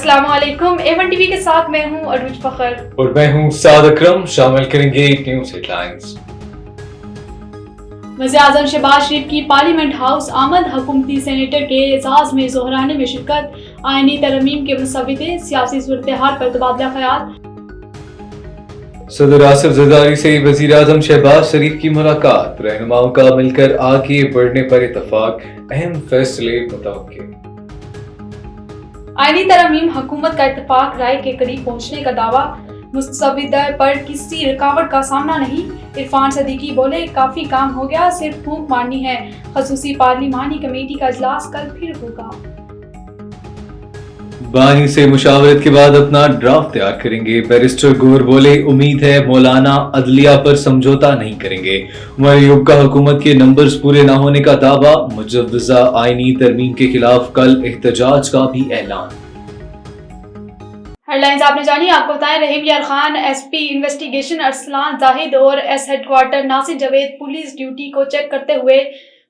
अस्सलाम वालेकुम। A1 TV के साथ मैं हूं अरूज फखर और मैं हूं साद अकरम। शामिल करेंगे न्यूज हेडलाइंस। वज़ीर-ए-आज़म शहबाज शरीफ की पार्लियामेंट हाउस आमद, हुकूमती सेनेटर के एजाज में ज़ोहराने में शिरकत, आईनी तरमीम के मुसव्विदे, सियासी सूरत-ए-हाल पर तबादला ख्याल। सदर आसिफ जरदारी से वज़ीर-ए-आज़म शहबाज शरीफ की मुलाकात, रहनुमाओं का मिलकर आगे बढ़ने पर इत्तफाक, अहम फैसले मुतवक्किल। आईनी तरमीम हुकूमत का इत्तफाक राय के करीब पहुंचने का दावा, मुसव्विदा पर किसी रुकावट का सामना नहीं। इरफान सदीकी बोले, काफी काम हो गया, सिर्फ फूंक मारनी है। खसूसी पार्लिमानी कमेटी का इजलास कल फिर होगा। बानी से मुशावरत के बाद अपना ड्राफ्ट तैयार करेंगे। बैरिस्टर गौर बोले, उम्मीद है मौलाना अदलिया पर समझौता नहीं करेंगे। उमर अयूब का हुकूमत के नंबर्स पूरे न होने का दावा, मुजव्वजा आईनी तरमीम के खिलाफ कल एहतजाज का भी ऐलान। हेडलाइंस आपने जानी, आपको बताएं रहीम यार खान, एसपी इन्वेस्टिगेशन अरसलान जाहिद और S headquarter Nasir Javed police duty को चेक करते हुए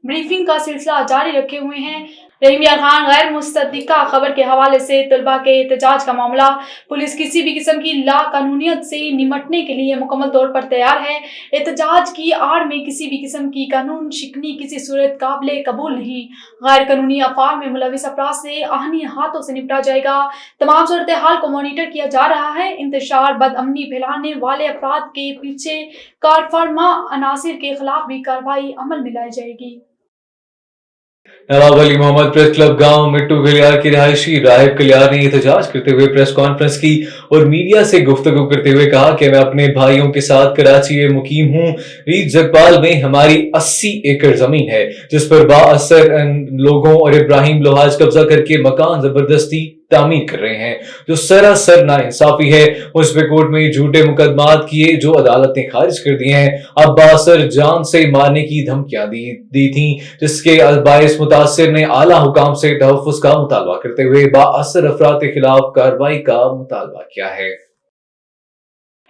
ब्रीफिंग का सिलसिला जारी रखे हुए हैं। रहीम यार खान, गैर मुस्तदिका खबर के हवाले से तलबा के एहतजाज का मामला, पुलिस किसी भी किस्म की लाकानूनियत से निमटने के लिए मुकम्मल तौर पर तैयार है। एहतजाज की आड़ में किसी भी किस्म की कानून शिकनी किसी सूरत काबिल कबूल नहीं। गैर कानूनी अफवाह में मुलविस अफराद से आहनी हाथों से निपटा जाएगा। तमाम सूरत हाल को मॉनिटर किया जा रहा है। इंतशार बदअमनी फैलाने वाले अफराद के पीछे कारफरमा अनासिर के खिलाफ भी कार्रवाई अमल में लाई जाएगी। नवाब अली मोहम्मद प्रेस क्लब गांव मिट्टू गलियार की रिहायशी राहिब कलियार ने एहतजाज करते हुए प्रेस कॉन्फ्रेंस की और मीडिया से गुफ्तगू करते हुए कहा कि मैं अपने भाइयों के साथ कराची में मुकीम हूँ। रीत जगपाल में हमारी 80 एकड़ जमीन है जिस पर बाअसर लोगों और इब्राहिम लोहाज कब्जा करके मकान जबरदस्ती तामीर कर रहे हैं, जो सरासर नाइंसाफी है। उस पे कोर्ट में झूठे मुकदमात किए जो अदालत ने खारिज कर दिए हैं। अब बासर जान से मारने की धमकियां दी थी, जिसके बायस मुतासिर ने आला हुकाम से तहफ़्फ़ुज़ का मुतालबा करते हुए बाअसर अफराद के खिलाफ कार्रवाई का मुतालबा किया है।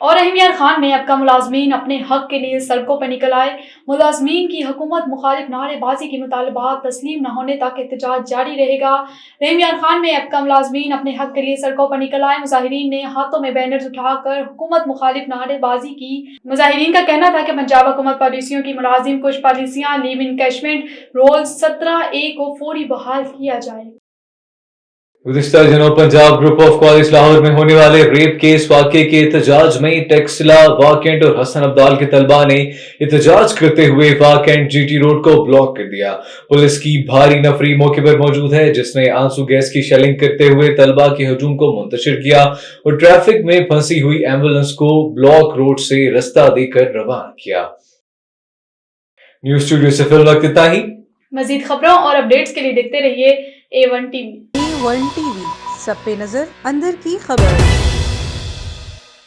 और रहीम यार खान में अब का मुलाजमीन अपने हक के लिए सड़कों पर निकल आए। मुलाजमीन की हुकूमत मुखालिफ नारेबाजी के मुतालबात तस्लीम न होने तक एहतजाज जारी रहेगा। रहीम यार खान में अब का मुलाजमीन अपने हक के लिए सड़कों पर निकल आए। मुजाहिरीन ने हाथों में बैनर्स उठाकर हुकूमत मुखालिफ नारेबाजी की। मुजाहिरीन का कहना था कि पंजाब हुकूमत पॉलिसियों की मुलाजिम कुछ पॉलिसियां लीव इनकैशमेंट रोल 17A को फौरी बहाल किया जाए। गुज़िश्ता दिनों Punjab group of college Lahore में होने वाले रेप केस वाक़े के एहतजाज में टेक्सला, वाकेंट और हसन अब्दाल के तलबा ने एहतजाज करते हुए वाकेंट GT रोड को ब्लॉक कर दिया। पुलिस की भारी नफरी मौके पर मौजूद है, जिसने आंसू गैस की शेलिंग करते हुए तलबा के हजूम को मुंतशिर किया और ट्रैफिक में फंसी हुई एम्बुलेंस को ब्लॉक रोड से रास्ता देकर रवाना किया। न्यूज स्टूडियो से फिल वक्त इतना ही। मजीद खबरों और अपडेट्स के लिए देखते रहिए A1 टीवी। A1 टीवी, सब पे नजर, अंदर की खबर।